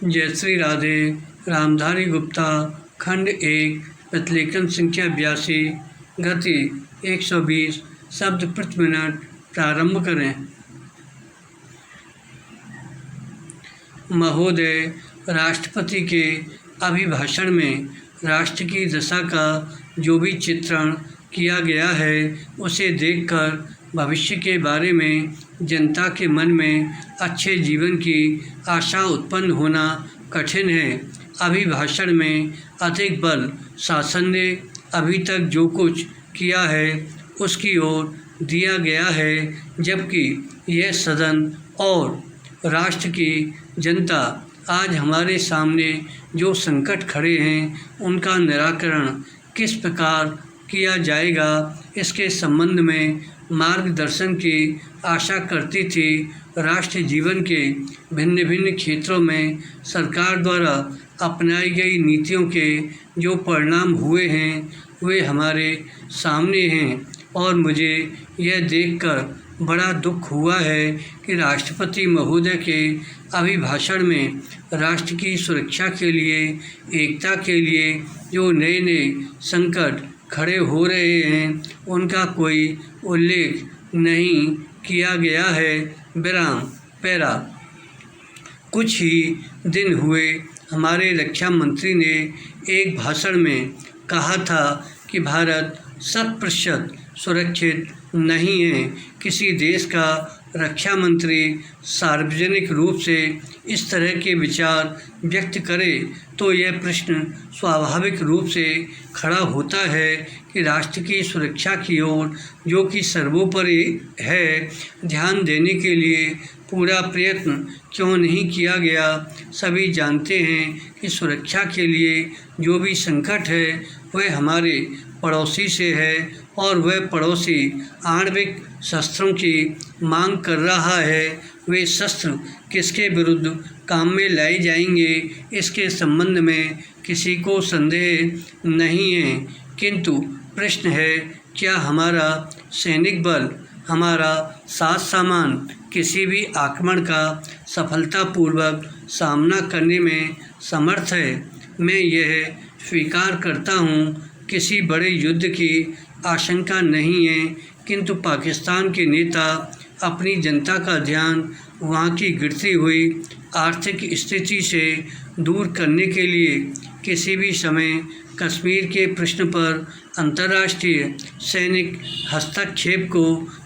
जय श्री राधे। रामधारी गुप्ता, खंड 1, प्रतिलेखन संख्या 82, गति 120 शब्द प्रति मिनट। प्रारंभ करें। महोदय, राष्ट्रपति के अभिभाषण में राष्ट्र की दशा का जो भी चित्रण किया गया है उसे देखकर भविष्य के बारे में जनता के मन में अच्छे जीवन की आशा उत्पन्न होना कठिन है। अभिभाषण में अधिक बल शासन ने अभी तक जो कुछ किया है उसकी ओर दिया गया है, जबकि यह सदन और राष्ट्र की जनता आज हमारे सामने जो संकट खड़े हैं उनका निराकरण किस प्रकार किया जाएगा, इसके संबंध में मार्गदर्शन की आशा करती थी। राष्ट्र जीवन के भिन्न भिन्न क्षेत्रों में सरकार द्वारा अपनाई गई नीतियों के जो परिणाम हुए हैं वे हमारे सामने हैं और मुझे यह देखकर बड़ा दुख हुआ है कि राष्ट्रपति महोदय के अभिभाषण में राष्ट्र की सुरक्षा के लिए, एकता के लिए जो नए नए संकट खड़े हो रहे हैं उनका कोई उल्लेख नहीं किया गया है। विराम। पैरा। कुछ ही दिन हुए हमारे रक्षा मंत्री ने एक भाषण में कहा था कि भारत 100% सुरक्षित नहीं है। किसी देश का रक्षा मंत्री सार्वजनिक रूप से इस तरह के विचार व्यक्त करे तो यह प्रश्न स्वाभाविक रूप से खड़ा होता है कि राष्ट्र की सुरक्षा की ओर, जो कि सर्वोपरि है, ध्यान देने के लिए पूरा प्रयत्न क्यों नहीं किया गया। सभी जानते हैं कि सुरक्षा के लिए जो भी संकट है वह हमारे पड़ोसी से है और वह पड़ोसी आणविक शस्त्रों की मांग कर रहा है। वे शस्त्र किसके विरुद्ध काम में लाए जाएंगे इसके संबंध में किसी को संदेह नहीं है, किंतु प्रश्न है क्या हमारा सैनिक बल, हमारा साज सामान किसी भी आक्रमण का सफलतापूर्वक सामना करने में समर्थ है। मैं यह स्वीकार करता हूँ किसी बड़े युद्ध की आशंका नहीं है, किंतु पाकिस्तान के नेता अपनी जनता का ध्यान वहाँ की गिरती हुई आर्थिक स्थिति से दूर करने के लिए किसी भी समय कश्मीर के प्रश्न पर अंतर्राष्ट्रीय सैनिक हस्तक्षेप को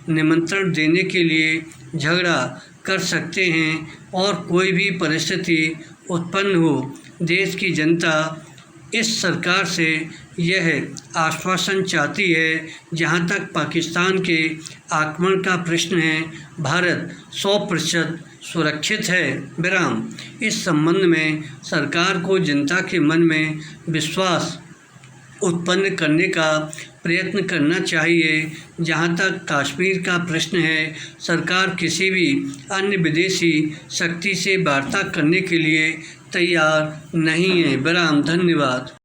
निमंत्रण देने के लिए झगड़ा कर सकते हैं और कोई भी परिस्थिति उत्पन्न हो। देश की जनता इस सरकार से यह आश्वासन चाहती है, जहां तक पाकिस्तान के आक्रमण का प्रश्न है, भारत 100% सुरक्षित है। विराम। इस संबंध में सरकार को जनता के मन में विश्वास उत्पन्न करने का प्रयत्न करना चाहिए। जहां तक कश्मीर का प्रश्न है, सरकार किसी भी अन्य विदेशी शक्ति से वार्ता करने के लिए तैयार नहीं है। विराम। धन्यवाद।